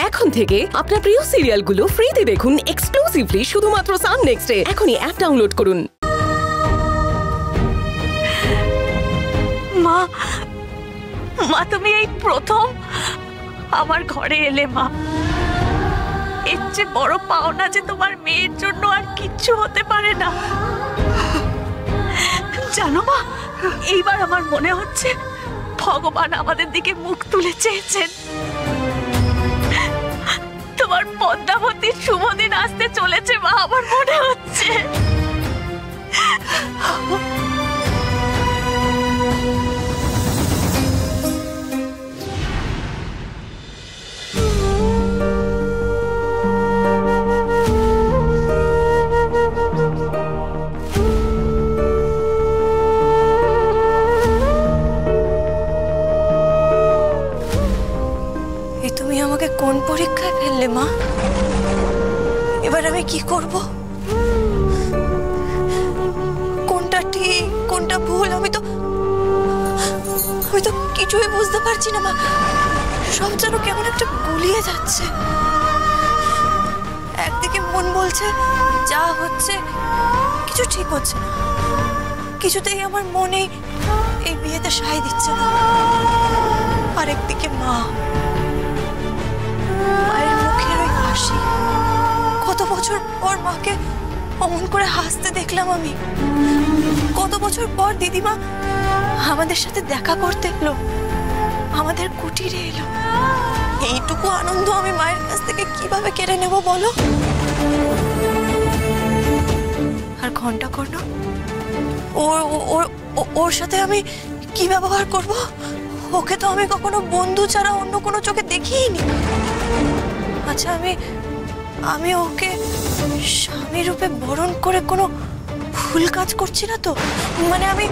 এখন থেকে আপনার প্রিয় সিরিয়ালগুলো ফ্রিতে দেখুন এক্সক্লুসিভলি শুধুমাত্র সান নেক্সটে। এখনই অ্যাপ ডাউনলোড করুন। মা, মা তুমি এই প্রথম আমার ঘরে এলে মা। এর চেয়ে বড় পাওনা যে তোমার মেয়ের জন্য আর কিচ্ছু হতে পারে না। জানো মা, এইবার আমার মনে হচ্ছে ভগবান আমাদের দিকে মুখ তুলে চেয়েছেন। তোমার পদ্মাবতীর শুভ দিন আসতে চলেছে মা, আমার মনে হচ্ছে। কোন পরীক্ষায় ফেললে মা? এবার আমি কি করব? কোনটা ঠিক কোনটা ভুল আমি তো কিছুই বুঝতে পারছি না মা। সব যেন কেমন একটা গুলিয়ে যাচ্ছে। একদিকে মন বলছে যা হচ্ছে কিছু ঠিক হচ্ছে না, কিছুতেই আমার মনে এই বিয়েতে সায় দিচ্ছে না। আরেকদিকে মায়ের মুখের ওই হাসি, কত বছর পর মাকে অমন করে হাসতে দেখলাম আমি। কত বছর পর দিদিমা আমাদের সাথে দেখা করতে এলো, আমাদের কুটিরে এলো। এইটুকু আনন্দ আমি মায়ের কাছ থেকে কিভাবে কেড়ে নেব বলো? আর ঘণ্টাকর্ণ, ওর সাথে আমি কি ব্যবহার করব? ওকে তো আমি কখনো বন্ধু ছাড়া অন্য কোনো চোখে দেখিনি। আচ্ছা, আমি ওকে স্বামী রূপে বরণ করে কোনো ভুল কাজ করছি না তো? মানে আমি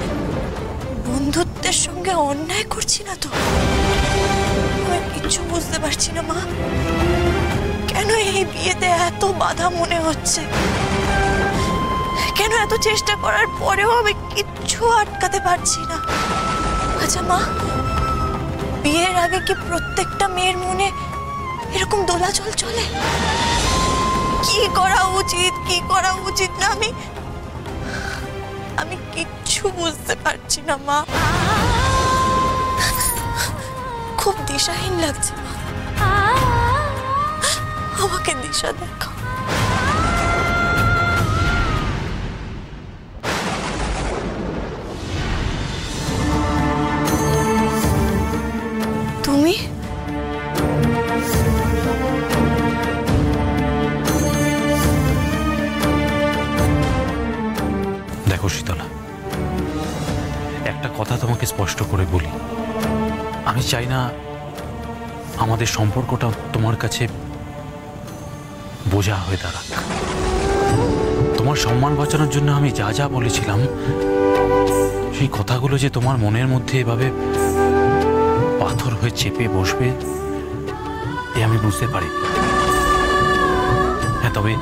বন্ধুত্বের সঙ্গে অন্যায় করছি না তো? আমি কিচ্ছু বুঝতে পারছি না মা। কেন এই বিয়েতে এত বাধা মনে হচ্ছে? কেন এত চেষ্টা করার পরেও আমি কিচ্ছু আটকাতে পারছি না? আচ্ছা মা, বিয়ের আগে কি প্রত্যেকটা মেয়ের মনে এরকম দোলাচল চলে? কি করা উচিত কি করা উচিত না আমি কিচ্ছু বুঝতে পারছি না মা। খুব দিশাহীন লাগছে মা, আমাকে দিশা দেখাও। তুমি দেখো শীতলা, একটা কথা তোমাকে স্পষ্ট করে বলি। আমি চাই না আমাদের সম্পর্কটা তোমার কাছে বোঝা হয়ে দাঁড়াক। তোমার সম্মান বাঁচানোর জন্য আমি যা যা বলেছিলাম সেই কথাগুলো যে তোমার মনের মধ্যে এভাবে পাথর হয়ে চেপে বসবে এ আমি বুঝতে পারি। হ্যাঁ, তবে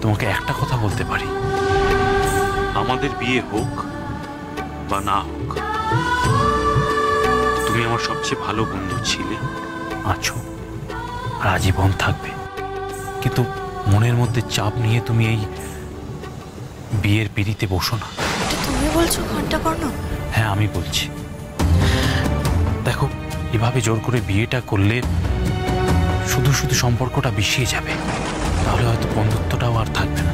তোমাকে একটা কথা বলতে পারি, আমাদের বিয়ে হোক বা না হোক, তুমি আমার সবচেয়ে ভালো বন্ধু ছিলে, আছো আর আজীবন থাকবে। কিন্তু মনের মধ্যে চাপ নিয়ে তুমি এই বিয়ের পিড়িতে বসো না। তুমি বলছো ঘণ্টাকর্ণ? হ্যাঁ, আমি বলছি। দেখো, এভাবে জোর করে বিয়েটা করলে শুধু শুধু সম্পর্কটা বিষিয়ে যাবে, তাহলে হয়তো বন্ধুত্বটাও আর থাকবে না।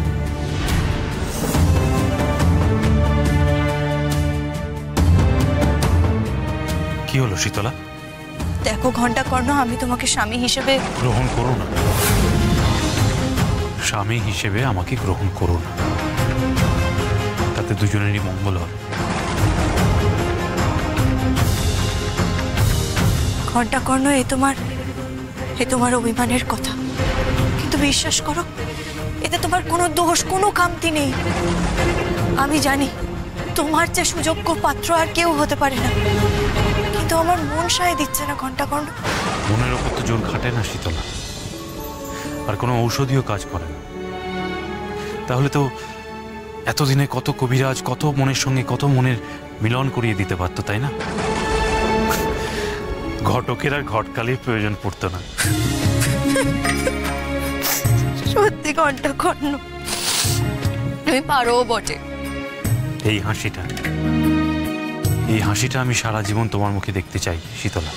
কি হলো শীতলা? দেখো ঘণ্টাকর্ণ, আমি তোমাকে স্বামী হিসেবে গ্রহণ করো না। স্বামী হিসেবে আমাকে গ্রহণ করো না, তাতে দুজনেরই মঙ্গল হবে। ঘণ্টাকর্ণ, এ তোমার অভিমানের কথা, কিন্তু বিশ্বাস করো এতে তোমার কোনো দোষ কোনো কামতি নেই। আমি জানি তোমার যে সুযোগ্য পাত্র আর কেউ হতে পারে না, কিন্তু আমার মন সায় দিচ্ছে না ঘণ্টাকর্ণ। মনের ওপর তো জোর খাটে না শীতলা, আর কোনো ঔষধিও কাজ করে না। তাহলে তো এতদিনে কত কবিরাজ কত মনের সঙ্গে কত মনের মিলন করিয়ে দিতে পারতো, তাই না? ঘটকের আর ঘটকালির প্রয়োজন পড়তো না। সত্যি ঘণ্টাকর্ণ, তুমি পারো বটে। এই হাসিটা আমি সারা জীবন তোমার মুখে দেখতে চাই শীতলা।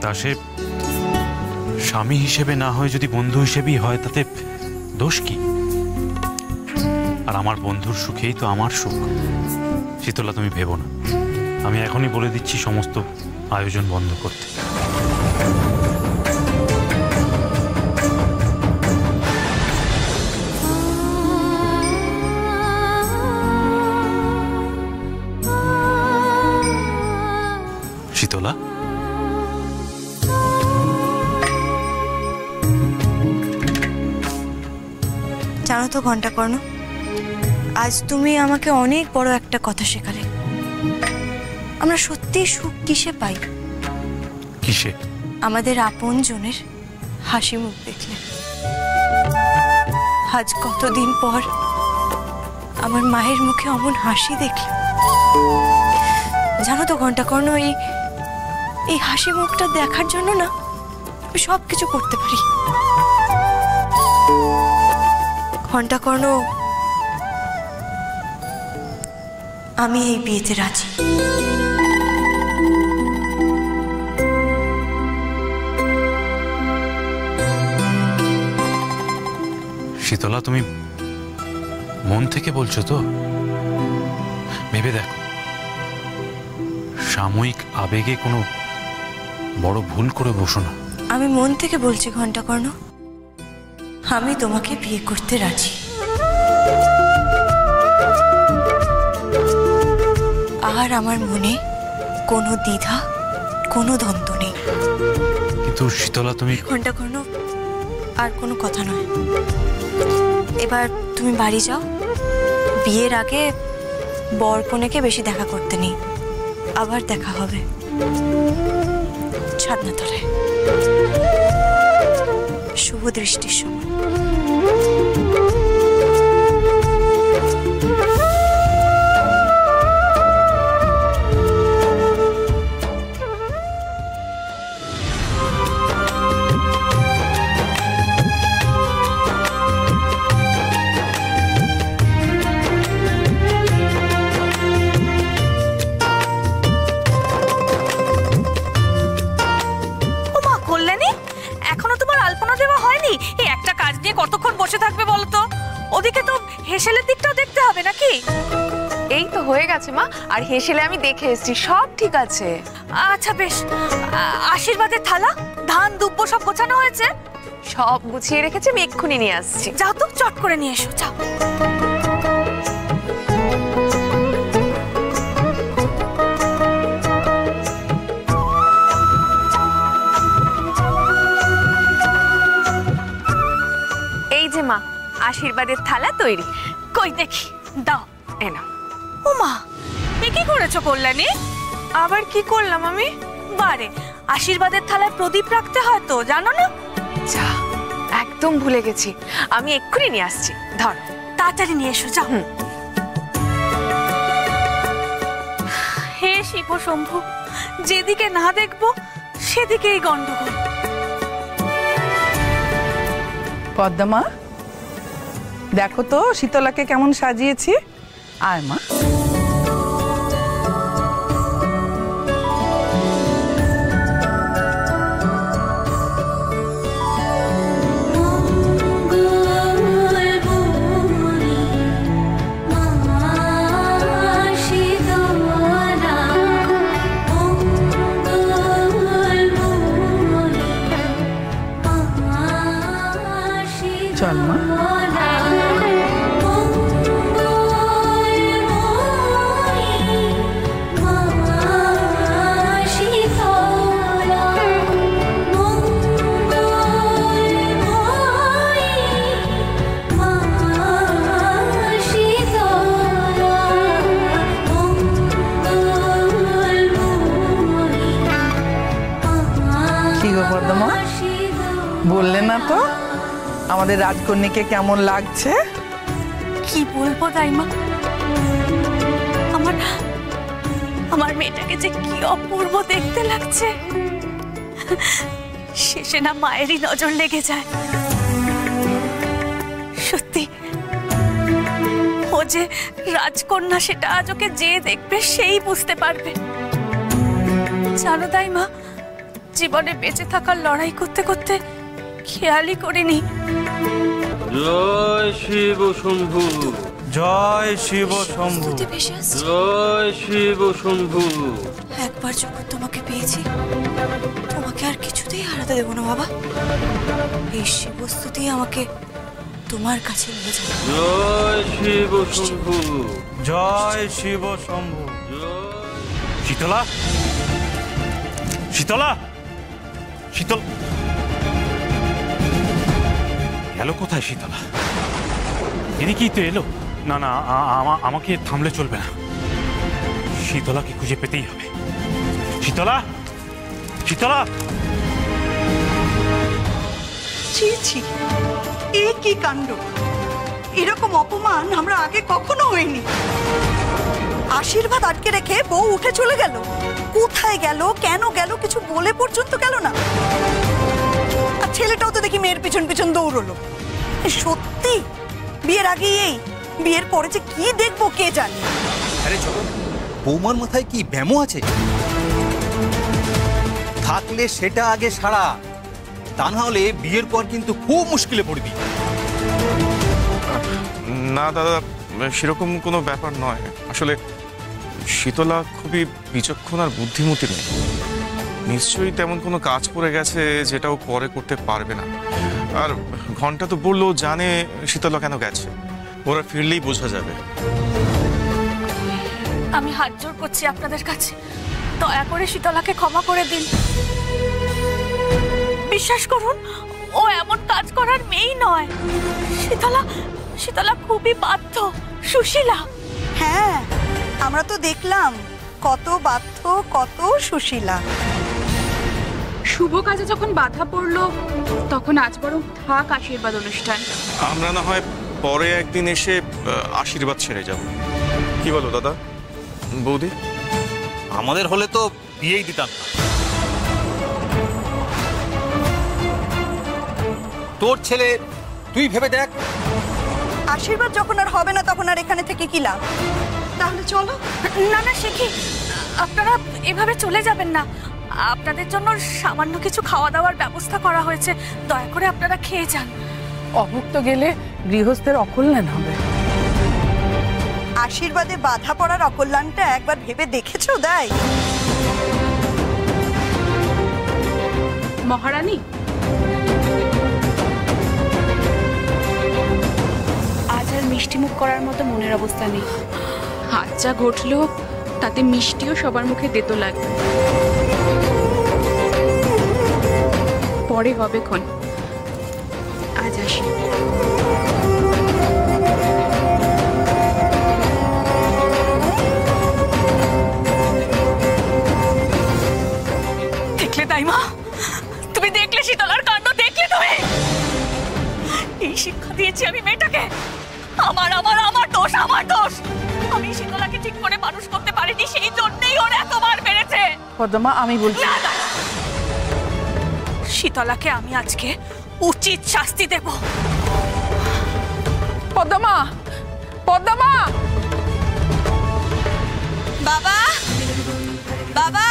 তা সে স্বামী হিসেবে না হয় যদি বন্ধু হিসেবেই হয়, তাতে দোষ কি? আর আমার বন্ধুর সুখেই তো আমার সুখ। শীতলা, তুমি ভেবো না, আমি এখনই বলে দিচ্ছি সমস্ত আয়োজন বন্ধ করতে। শীতলা, জানো তো ঘণ্টাকর্ণ, আজ তুমি আমাকে অনেক বড় একটা কথা শেখালে। আমরা সত্যি সুখ কিসে পাই? কিসে? আমাদের আপনজনের হাসি মুখ দেখলে। আজ কতদিন পর আমার মায়ের মুখে অমন হাসি দেখলে। জানো তো ঘণ্টাকর্ণ, এই হাসি মুখটা দেখার জন্য না আমি সবকিছু করতে পারি। ঘণ্টাকর্ণ, আমি এই বিয়েতে রাজি। শীতলা, তুমি মন থেকে বলছো তো? ভেবে দেখো, সাময়িক আবেগে কোনো বড় ভুল করে বসো না। আমি মন থেকে বলছি ঘণ্টাকর্ণ, আমি তোমাকে বিয়ে করতে রাজি। আর আমার মনে কোনো দ্বিধা, কোনো দ্বন্দ্ব নেই। কিন্তু শীতলা, তুমি ঘণ্টাকর্ণ, আর কোনো কথা নয়। এবার তুমি বাড়ি যাও। বিয়ের আগে বর কনেকে বেশি দেখা করতে নেই। আবার দেখা হবে ছাদনাতলে শুভ দৃষ্টির সময়। কতক্ষণ বসে থাকবে বলো তো? ওদিকে তো হেসেলের দিকটাও দেখতে হবে নাকি? এই তো হয়ে গেছে মা, আর হেসেলে আমি দেখে এসেছি, সব ঠিক আছে। আচ্ছা বেশ। আশীর্বাদের থালা, ধান দুব্বো সব গোছানো হয়েছে? সব গুছিয়ে রেখেছি, আমি এক্ষুনি নিয়ে আসছি। যাও তো, চট করে নিয়ে এসো, যাও। মা, আশীর্বাদের থালা তৈরি। কই দেখি, দাও। এনা। ও মা, এ কি করেছো কল্যাণী? আবার কি করলাম আমি? বারে, আশীর্বাদের থালায় প্রদীপ রাখতে হয় তো, জানো না? যা, একদম ভুলে গেছি। আমি এক্ষুনি নিয়ে আসছি, ধর। তাড়াতাড়ি নিয়ে এসো, যাও। হে শিব শম্ভু, যেদিকে না দেখবো সেদিকেই গন্ডগোল। পদ্মা, দেখো তো শীতলাকে কেমন সাজিয়েছি। আয় মা। চল মা। কি গো পদ্মা, বললে না তো আমাদের রাজকন্যাকে কেমন লাগছে? কি বলবো দাইমা, আমার মেয়েটাকে যে কি অপূর্ব দেখতে লাগছে। শেষে না মায়েরই নজর লেগে যায়। সত্যি ও যে রাজকন্যা সেটা আজ ওকে যে দেখবে সেই বুঝতে পারবে। জানো তাই মা, জীবনে বেঁচে থাকার লড়াই করতে করতে খেয়ালই করিনি। জয় শিব শম্ভু, জয় শিব শম্ভু, জয় শিব শম্ভু। একবার যখন তোমাকে পেয়েছি তোমাকে আর কিছুতেই হারাতে দেবো না বাবা। এই শিবস্তুতি আমাকে তোমার কাছে নিয়ে যাবে। জয় শিব শম্ভু, জয় শিব শম্ভু। শীতলা, শীতলা, শীতল গেল কোথায়? শীতলা এদিকেই তো এলো। না না, আমাকে থামলে চলবে না। শীতলাকে খুঁজে পেতেই হবে। শীতলা, শীতলা। ছি ছি, এ কি কাণ্ড! এরকম অপমান আমরা আগে কখনো হয়নি। আশীর্বাদ আটকে রেখে বউ উঠে চলে গেল। কোথায় গেল, কেন গেল, কিছু বলে পর্যন্ত গেল না। আর ছেলেটাও তো দেখি মেয়ের পিছন পিছন দৌড়লো। সত্যি বিয়ের আগে এই, বিয়ের পরে যে কি দেখবো কে জানে। আরে চলো, বৌমার মাথায় কি ব্যামো আছে? থাকলে সেটা আগে সারা, তা না হলে বিয়ের পর কিন্তু খুব মুশকিলে পড়বি। না দাদা, সেরকম কোনো ব্যাপার নয়। আসলে শীতলা খুবই বিচক্ষণ আর বুদ্ধিমতী নেই। নিশ্চয়ই তেমন কোনো কাজ পড়ে গেছে যেটা ও পরে করতে পারবে না। আর ঘন্টা তো বললো জানে শীতলা কেন গেছে, ওরা ফিরলেই বোঝা যাবে। আমি হাত জোর করছি আপনাদের কাছে, দয়া করে শীতলাকে ক্ষমা করে দিন। বিশ্বাস করুন, ও এমন কাজ করার মেয়েই নয়। শীতলা শীতলা খুবই বাধ্য, সুশীলা। হ্যাঁ, আমরা তো দেখলাম কত বাধ্য, কত সুশীলা। শুভ কাজে যখন বাধা পড়লো তখন আজ বরং থাক আশীর্বাদ অনুষ্ঠান। আমরা না হয় পরে একদিন এসে আশীর্বাদ ছেড়ে যাব। কি বলো দাদা, বৌদি? আমাদের হলে তো বিয়েই দিতাম না। তোর ছেলে তুই ভেবে দেখ। আশীর্বাদ যখন আর হবে না তখন আর এখানে থেকে কি লাভ? তাহলে চলো। না না, সে কি, আপনারা এভাবে চলে যাবেন না। আপনাদের জন্য সামান্য কিছু খাওয়া দাওয়ার ব্যবস্থা করা হয়েছে, দয়া করে আপনারা খেয়ে যান। অভুক্ত গেলে গৃহস্থের অকল্যাণ হবে। আশীর্বাদে বাধা পড়ার অকল্যাণটা একবার ভেবে দেখেছো দাই? মহারানী, আজ আর মিষ্টি মুখ করার মতো মনের অবস্থা নেই। আজ যা ঘটলো তাতে মিষ্টিও সবার মুখে তেতো লাগবে। পরে হবে ক্ষণ, আজ আসি। দেখলে তাই মা, তুমি দেখলে শীতলার কাণ্ড, দেখলে তুমি? এই শিক্ষা দিয়েছি আমি মেয়েটাকে। আমার আমার আমার দোষ, আমার দোষ। আমি শীতলাকে ঠিক করে মানুষ করতে পারিনি, সেই জন্যই ওর এতবার বেড়েছে। পদ্মা, আমি বলছি শীতলাকে আমি আজকে উচিত শাস্তি দেব। পদ্মা, পদ্মা। বাবা, বাবা,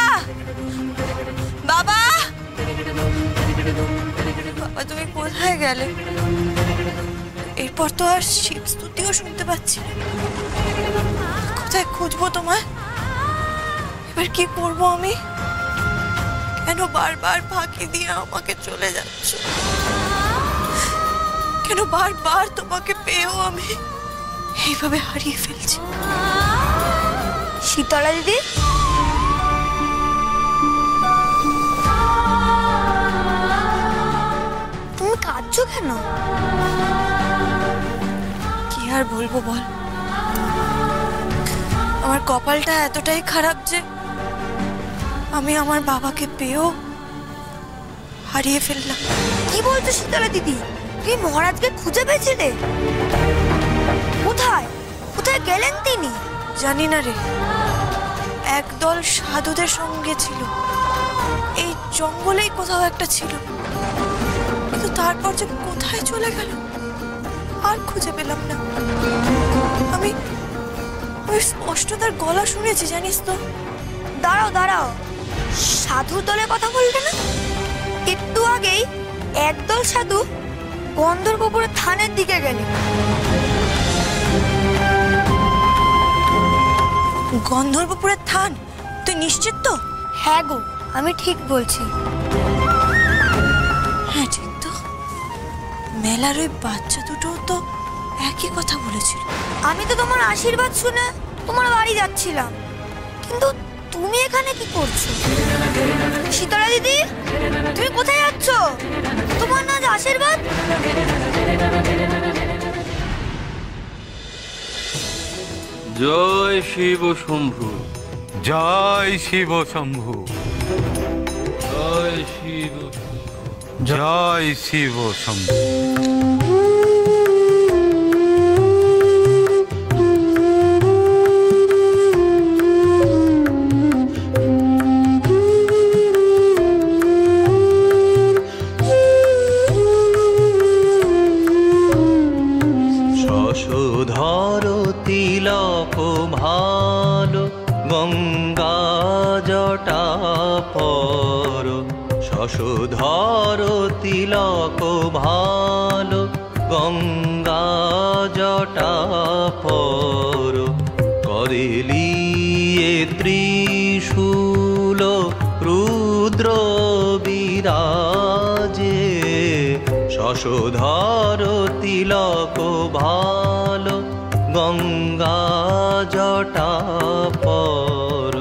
বাবা, বাবা, তুমি কোথায় গেলে? এরপর তো আর শিব স্তুতিও শুনতে পাচ্ছি না। কোথায় খুঁজবো তোমায়? এবার কি করবো আমি? কেন বারবার ফাঁকি দিয়ে আমাকে চলে যাচ্ছ? কেন বারবার তোমাকে পেয়েও আমি এইভাবে হারিয়ে ফেলছি? শীতলা দিদি, তুমি কাঁদছো কেন? কি আর বলবো বল, আমার কপালটা এতটাই খারাপ যে আমি আমার বাবাকে পেয়েও হারিয়ে ফেললাম। কি বলছো শীতলা দিদি? তুমি মহারাজকে খুঁজে পেয়েছিলে? কোথায় কোথায় গেলেন তিনি? জানি না রে, একদল সাধুদের সঙ্গে ছিল, এই জঙ্গলেই কোথাও একটা ছিল, কিন্তু তারপর যে কোথায় চলে গেল আর খুঁজে পেলাম না। আমি স্পষ্ট তার গলা শুনেছি, জানিস তো। দাঁড়াও দাঁড়াও, সাধুর দলের কথা বলবে না? একটু আগেই একদল সাধু গন্ধর্বপুরের থানের দিকে গেলে। গন্ধর্বপুরের থান? তুই নিশ্চিত তো? হ্যাঁ গো, আমি ঠিক বলছি। হ্যাঁ ঠিক তো, মেলার ওই বাচ্চা দুটো তো একই কথা বলেছিল। আমি তো তোমার আশীর্বাদ শুনে তোমার বাড়ি যাচ্ছিলাম, কিন্তু তুমি এখানে কি করছো? শীতলা দিদি, তুমি কোথায় যাচ্ছ? তোমার না আশীর্বাদ? জয় শিব শম্ভু, জয় শিব শম্ভু, জয় শিব, জয় শিব শম্ভু। শশধর তিলক ভালো গঙ্গা জটা পর, শশধর তিলক ভালো গঙ্গা জটা পর, করেলিয়ে ত্রিশূল রুদ্র বিরাজে, শশধর তিলক ভালো গঙ্গা জটা পর।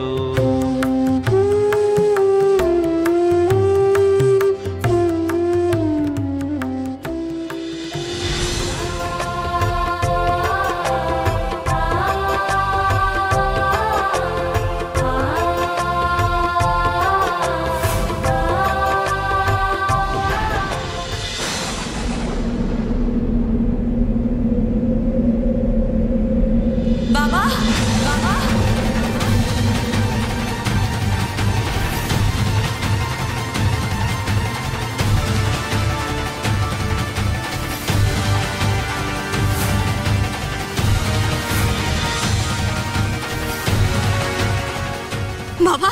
বাবা, বাবা, বাবা,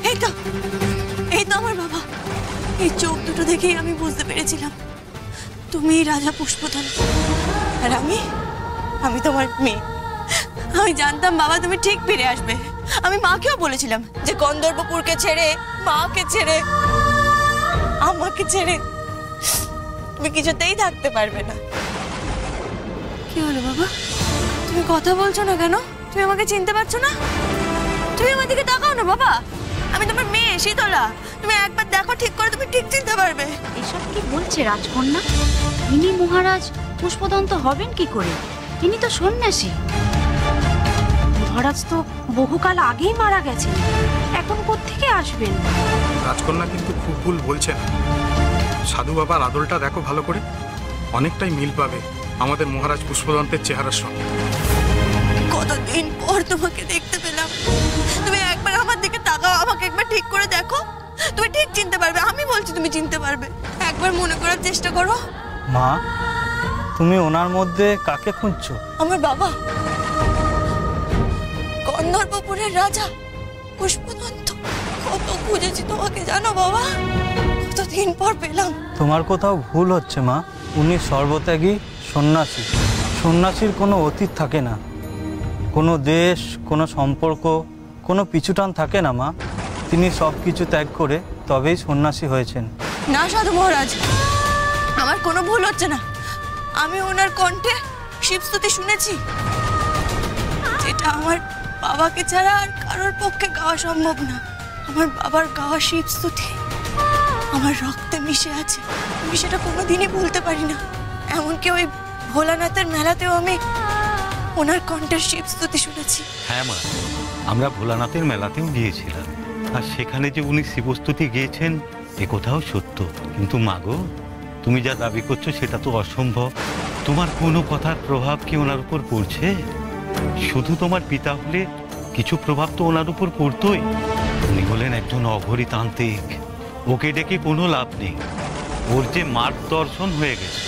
এই তো আমার বাবা। এই চোখ দুটো দেখেই আমি বুঝতে পেরেছিলাম তুমি রাজা পুষ্পধন, আর আমি তোমার মেয়ে। আমি জানতাম বাবা তুমি ঠিক ফিরে আসবে। আমি মাকেও বলেছিলাম যে গন্ধর্বপুরকে ছেড়ে, মাকে ছেড়ে, আমাকে ছেড়ে তুমি কিছুতেই থাকতে পারবে না। কি হলো বাবা, তুমি কথা বলছো না কেন? তুমি আমাকে চিনতে পারছো না? তুমি আমার দিকে তাকাও না বাবা, আমি তোমার মেয়ে শীতলা। তুমি একবার দেখো ঠিক করে, তুমি ঠিক চিনতে পারবে। এসব কি বলছে রাজকন্যা? ইনি মহারাজ পুষ্পদন্ত হবেন কি করে? ইনি তো সন্ন্যাসী। মহারাজ তো বহুকাল আগেই মারা গেছেন, এখন কোত্থেকে আসবেন? রাজকন্যা কিন্তু খুব ভুল বলছেন। সাধু বাবার আদলটা দেখো ভালো করে, অনেকটাই মিল পাবে আমাদের মহারাজ পুষ্পদন্তের চেহারার সঙ্গে। কতদিন পর তোমাকে দেখতে পেলাম। তুমি একবার আমার দিকে তাকাও, আমাকে একবার ঠিক করে দেখো, তুমি ঠিক চিনতে পারবে। আমি বলছি তুমি চিনতে পারবে, একবার মনে করার চেষ্টা করো। মা, তুমি ওনার মধ্যে কাকে খুঁজছো? আমার বাবা, গন্ধর্বপুরের রাজা পুষ্পদন্ত। কত খুঁজেছি তোমাকে জানো বাবা, কতদিন পর পেলাম। তোমার কোথাও ভুল হচ্ছে মা। উনি সর্বত্যাগী সন্ন্যাসী। সন্ন্যাসীর কোনো অতীত থাকে না, কোনো দেশ, কোনো সম্পর্ক, কোনো পিছুটান থাকে না মা। তিনি সব কিছু ত্যাগ করে তবেই সন্ন্যাসী হয়েছেন। না সাধু মহারাজ, আমার কোনো ভুল হচ্ছে না। আমি ওনার কণ্ঠে শিবস্তুতি শুনেছি, যেটা আমার বাবাকে ছাড়া আর কারোর পক্ষে গাওয়া সম্ভব না। আমার বাবার গাওয়া শিবস্তুতি আমার রক্তে মিশে আছে, আমি সেটা কোনোদিনই ভুলতে পারি না। এমনকি ওই ভোলানাথের মেলাতেও আমি ওনার কণ্ঠের শিবস্তুতি শুনেছি। হ্যাঁ মা, আমরা ভোলানাথের মেলাতেও গিয়েছিলাম, আর সেখানে যে উনি শিবস্তুতি গিয়েছেন এ কথাও সত্য। কিন্তু মা গো, তুমি যা দাবি করছো সেটা তো অসম্ভব। তোমার কোনো কথার প্রভাব কি ওনার উপর পড়ছে? শুধু তোমার পিতা হলে কিছু প্রভাব তো ওনার উপর পড়তোই। উনি হলেন একজন অঘরীতান্ত্রিক, ওকে ডেকে কোনো লাভ নেই। ওর যে মার্গদর্শন হয়ে গেছে।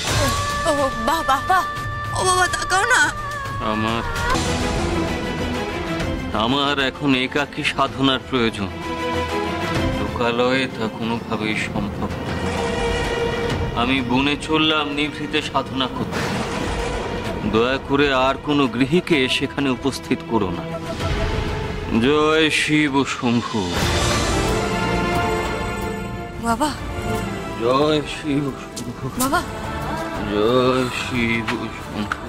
ও বাবা, ও বাবা তাকাও না। আমার এখন একাকী সাধনার প্রয়োজন। লোকালয়ে তা কোনোভাবেই সম্ভব না। আমি বনে চললাম নিভৃতে সাধনা করতে। দয়া করে আর কোনো গৃহীকে সেখানে উপস্থিত করো না। জয় শিব শম্ভু। বাবা, জয় শিব শম্ভু। বাবা, জয় শিব শম্ভু।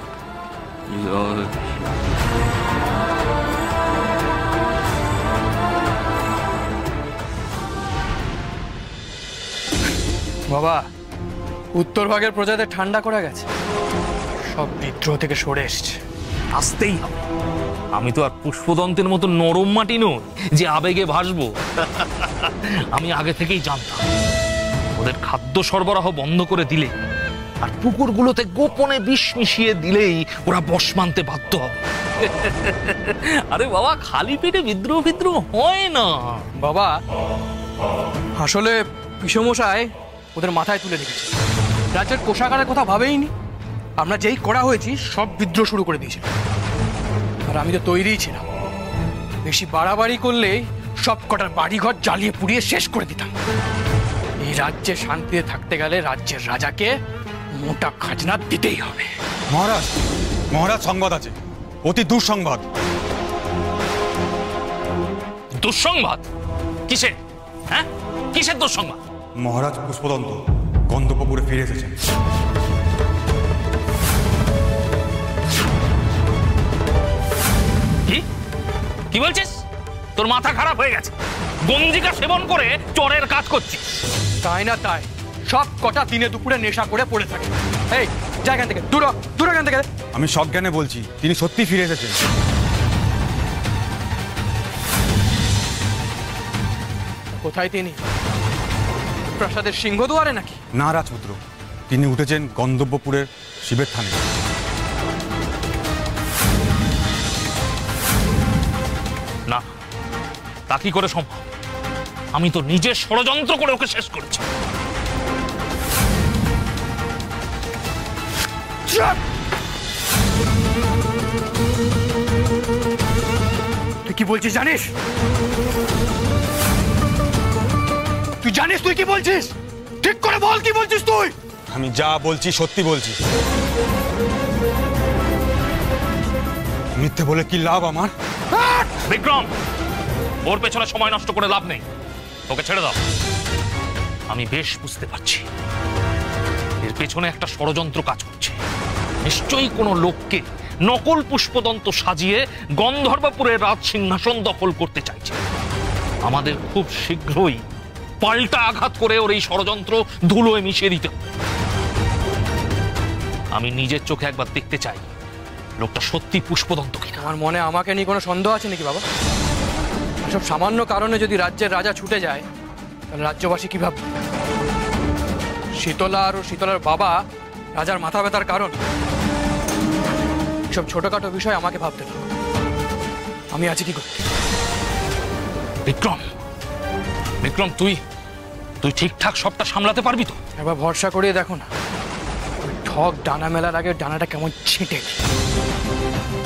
জয় বাবা, উত্তর ভাগের প্রজাদের ঠান্ডা করা গেছে, সব বিদ্রোহ থেকে সরে এসছে। আসতেই হবে। আমি তো আর পুষ্পদন্তের মতো নরম মাটি নই যে আবেগে ভাসবো। আমি আগে থেকেই জানতাম ওদের খাদ্য সরবরাহ বন্ধ করে দিলে আর পুকুরগুলোতে গোপনে বিষ মিশিয়ে দিলেই ওরা বশ মানতে বাধ্য হবে। আরে বাবা, খালি পেটে বিদ্রোহ হয় না বাবা। আসলে পিসমশাই ওদের মাথায় তুলে রেখেছে, রাজ্যের কোষাগারের কথা ভাবেইনি। আমরা যেই করা হয়েছি সব বিদ্রোহ শুরু করে দিয়েছে, আর আমি তো তৈরিই ছিলাম। বেশি বাড়াবাড়ি করলেই সব কটার বাড়িঘর জ্বালিয়ে পুড়িয়ে শেষ করে দিতাম। এই রাজ্যে শান্তিতে থাকতে গেলে রাজ্যের রাজাকে মোটা খাজনা দিতেই হবে। মহারাজ, মহারাজ সংবাদ আছে, অতি দুঃসংবাদ। দুঃসংবাদ? কিসের? হ্যাঁ, কিসের দুঃসংবাদ? মহারাজ পুষ্পদন্ত গন্ধর্বপুরে ফিরে এসেছেন। কি বলছিস? তোর মাথা খারাপ হয়ে গেছে? গঞ্জিকা সেবন করে চোরের কাজ করছিস? তাই না তাই, সব কটা দিনে দুপুরে নেশা করে পড়ে থাকে। এই যা এখান থেকে, দূর দূর এখান থেকে। আমি সজ্ঞানে বলছি, তিনি সত্যি ফিরে এসেছেন। কোথায় তিনি? প্রাসাদের সিংহদুয়ারে নাকি? না রাজপুত্র, তিনি উঠেছেন গন্ধর্বপুরের শিবের থানে। না, তা কি করে সম্ভব? আমি তো নিজের ষড়যন্ত্র করে ওকে শেষ করেছি। তুই কি বলছিস জানিস? তুই জানিস তুই কি বলছিস? ঠিক করে বল, কি বলছিস তুই? আমি যা বলছি সত্যি বলছি। মিথ্যে বলে কি লাভ আমার? বিক্রম, ওর পেছনে সময় নষ্ট করে লাভ নেই, ওকে ছেড়ে দাও। আমি বেশ বুঝতে পারছি এর পেছনে একটা ষড়যন্ত্র কাজ করছে। নিশ্চয়ই কোনো লোককে নকল পুষ্পদন্ত সাজিয়ে গন্ধর্বপুরের রাজ সিংহাসন দখল করতে চাইছে। আমাদের খুব শীঘ্রই পাল্টা আঘাত করে ওর এই ষড়যন্ত্র ধুলোয় মিশিয়ে দিতে হবে। আমি নিজের চোখে একবার দেখতে চাই লোকটা সত্যি পুষ্পদন্ত কিনা। আমার মনে আমাকে নিয়ে কোনো সন্দেহ আছে নাকি বাবা? এসব সামান্য কারণে যদি রাজ্যের রাজা ছুটে যায়, তাহলে রাজ্যবাসী কি ভাববে? শীতলা আর শীতলার বাবা রাজার মাথা ব্যথার কারণ। সব ছোটখাটো বিষয় আমাকে ভাবতে দাও। আমি আছি কি করতে। বিক্রম, বিক্রম, তুই ঠিকঠাক সবটা সামলাতে পারবি তো? একবার ভরসা করিয়ে দেখো না, ঠক ডানা মেলার আগে ডানাটা কেমন ছিটে,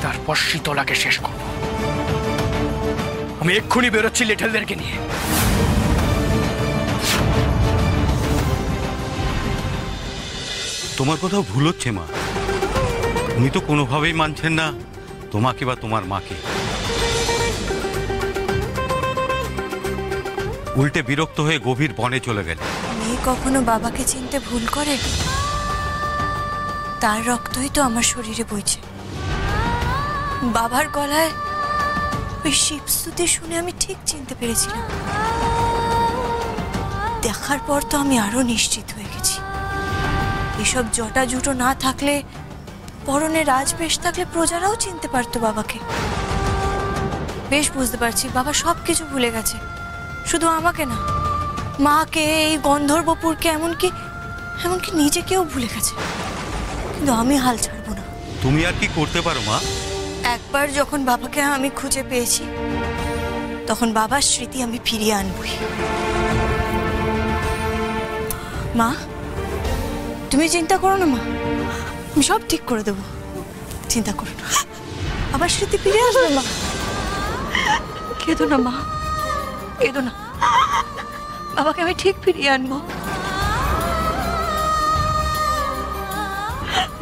তারপর শীতলাকে শেষ করব। আমি এক্ষুনি বেরোচ্ছি লিটলদেরকে নিয়ে। তোমার কোথাও ভুল হচ্ছে মা। উনি তো কোনোভাবেই মানছেন না তোমাকে বা তোমার মাকে। উল্টে বিরক্ত হয়ে গভীর বনে চলে গেলেন। মেয়ে কখনো বাবাকে চিনতে ভুল করে? তার রক্তই তো আমার শরীরে বইছে। বাবার গলায় ওই শিবস্তুতি শুনে আমি ঠিক চিনতে পেরেছিলাম। দেখার পর তো আমি আরো নিশ্চিত হয়ে গেছি, এসব জটা জুটো না থাকলে, পরনে রাজবেশ থাকলে প্রজারাও চিনতে পারতো বাবাকে। বেশ বুঝতে পারছি বাবা সবকিছু ভুলে গেছে, শুধু আমাকে না, মাকে, এই গন্ধর্বপুরকে, এমনকি নিজেকেও ভুলে গেছে। কিন্তু আমি হাল ছাড়বো না। তুমি আর কি করতে পারো মা? একবার যখন বাবাকে আমি খুঁজে পেয়েছি তখন বাবার স্মৃতি আমি ফিরিয়ে আনবই। মা, তুমি চিন্তা করো না মা, আমি সব ঠিক করে দেবো, চিন্তা করো না। আবার স্মৃতি ফিরে আসবে মা। কেঁদো না মা, কেঁদো না, বাবাকে আমি ঠিক ফিরিয়ে আনবো।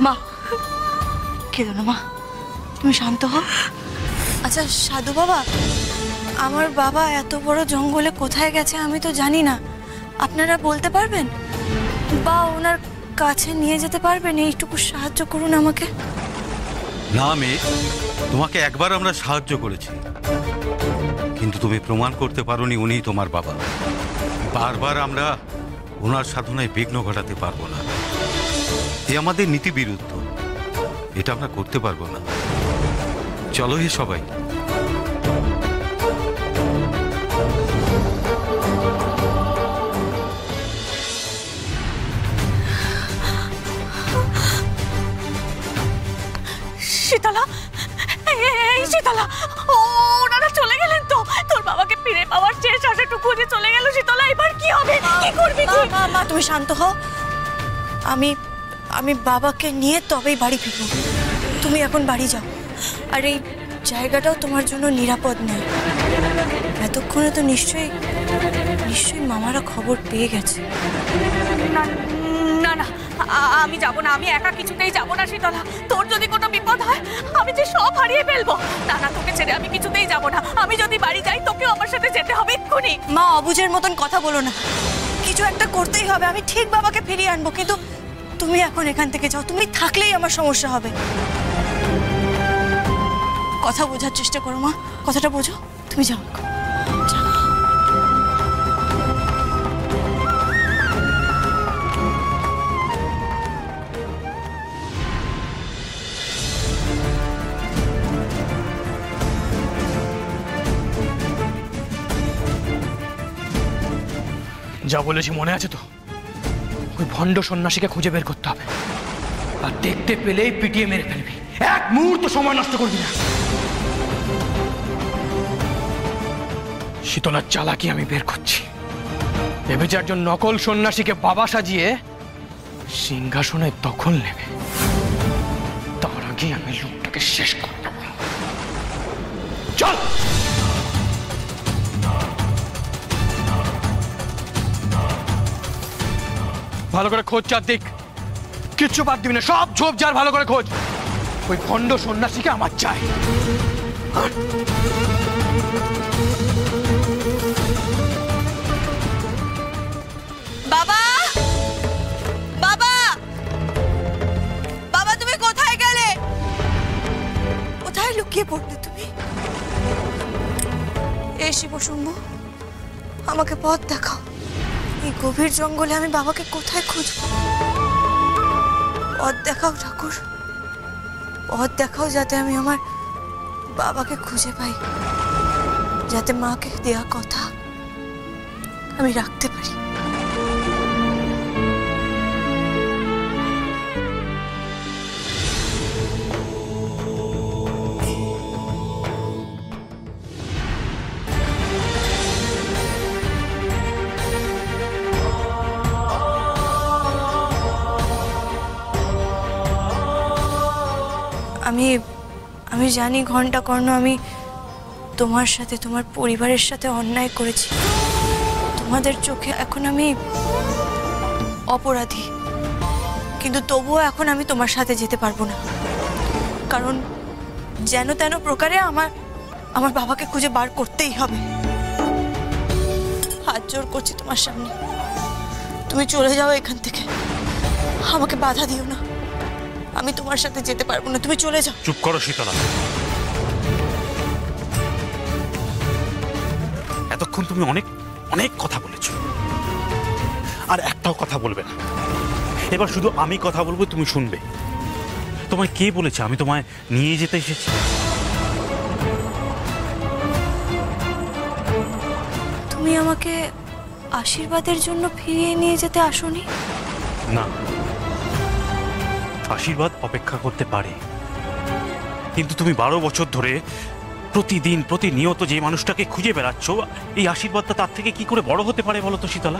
মা কেঁদো না মা, তুমি শান্ত হও। আচ্ছা সাধু বাবা, আমার বাবা এত বড় জঙ্গলে কোথায় গেছে আমি তো জানি না, আপনারা বলতে পারবেন বা ওনার কাছে নিয়ে যেতে পারবেন? এইটুকু সাহায্য করুন আমাকে। না মেয়ে, তোমাকে একবার আমরা সাহায্য করেছি, কিন্তু তুমি প্রমাণ করতে পারোনি উনিই তোমার বাবা। বারবার আমরা ওনার সাধনায় বিঘ্ন ঘটাতে পারবো না, এ আমাদের নীতি বিরুদ্ধ, এটা আমরা করতে পারবো না। চলো হে সবাই। শীতলা, এই শীতলা, ওনারা চলে গেলেন তো? তোর বাবাকে ফিরে পাওয়ার শেষ আশাটুকু যে চলে গেল। শীতলা, এবার কি হবে, কি করবি তুই? মা তুমি শান্ত হও, আমি বাবাকে নিয়ে তবেই বাড়ি ফিরবো। তুমি এখন বাড়ি যাও, আর এই জায়গাটাও তোমার জন্য নিরাপদ নয়। এতক্ষণে তো নিশ্চয়ই মামারা খবর পেয়ে গেছে। না না না, আমি যাব না, আমি একা কিছুতেই যাব না শীতলা। তোর যদি কোনো বিপদ হয় আমি যে সব হারিয়ে ফেলবো। না না, তোকে ছেড়ে আমি কিছুতেই যাব না। আমি যদি বাড়ি যাই তোকেও আমার সাথে যেতে হবে এক্ষুনি। মা অবুঝের মতন কথা বলো না, কিছু একটা করতেই হবে। আমি ঠিক বাবাকে ফিরিয়ে আনবো, কিন্তু তুমি এখন এখান থেকে যাও। তুমি থাকলেই আমার সমস্যা হবে। কথা বোঝার চেষ্টা করো মা, কথাটা বোঝো। তুমি যাও, যাও। যা বলেছি মনে আছে তো? ওই ভণ্ড সন্ন্যাসীকে খুঁজে বের করতে হবে, আর দেখতে পেলেই পিটিয়ে মেরে ফেলবি। এক মুহূর্ত সময় নষ্ট করবি না। শীতলার চালাকি আমি বের করছি। ভেবে চারজন নকল সন্ন্যাসীকে বাবা সাজিয়ে সিংহাসনে দখল নেবে, তার আগে আমি লোকটাকে শেষ করে দেব। চল। ভালো করে খোঁজ চারদিক, কিচ্ছু বাদ দিবি না, সব ঝোপ ঝাড় ভালো করে খোঁজ। ওই ভণ্ড সন্ন্যাসীকে আমার চাই। বাবা, বাবা, বাবা, তুমি কোথায় গেলে? কোথায় লুকিয়ে পড়লে তুমি? এই শিব শম্ভু, আমাকে পথ দেখাও। এই গভীর জঙ্গলে আমি বাবাকে কোথায় খুঁজবো? পথ দেখাও ঠাকুর, পথ দেখাও, যাতে আমি আমার বাবাকে খুঁজে পাই, যাতে মাকে দেয়া কথা আমি রাখতে পারি। আমি জানি ঘন্টা কর্ণ, আমি তোমার সাথে, তোমার পরিবারের সাথে অন্যায় করেছি। তোমাদের চোখে এখন আমি অপরাধী, কিন্তু তবুও এখন আমি তোমার সাথে যেতে পারবো না, কারণ যেন তেন প্রকারে আমার বাবাকে খুঁজে বার করতেই হবে। হাত জোর করছি তোমার সামনে, তুমি চলে যাও এখান থেকে, আমাকে বাধা দিও না। আমি তোমার সাথে যেতে পারবো না, তুমি চলে যাও। চুপ করো শীতলা, এতক্ষণ তুমি অনেক অনেক কথা বলেছ, আর একটাও কথা বলবে না। এবার শুধু আমি কথা বলবো, তুমি শুনবে। তোমায় কে বলেছে আমি তোমায় নিয়ে যেতে এসেছি? তুমি আমাকে আশীর্বাদের জন্য ফিরিয়ে নিয়ে যেতে আসোনি? না, আশীর্বাদ অপেক্ষা করতে পারে, কিন্তু তুমি 12 বছর ধরে প্রতিদিন প্রতিনিয়ত যে মানুষটাকে খুঁজে বেড়াচ্ছ, এই আশীর্বাদটা তার থেকে কি করে বড় হতে পারে বলো তো শীতলা?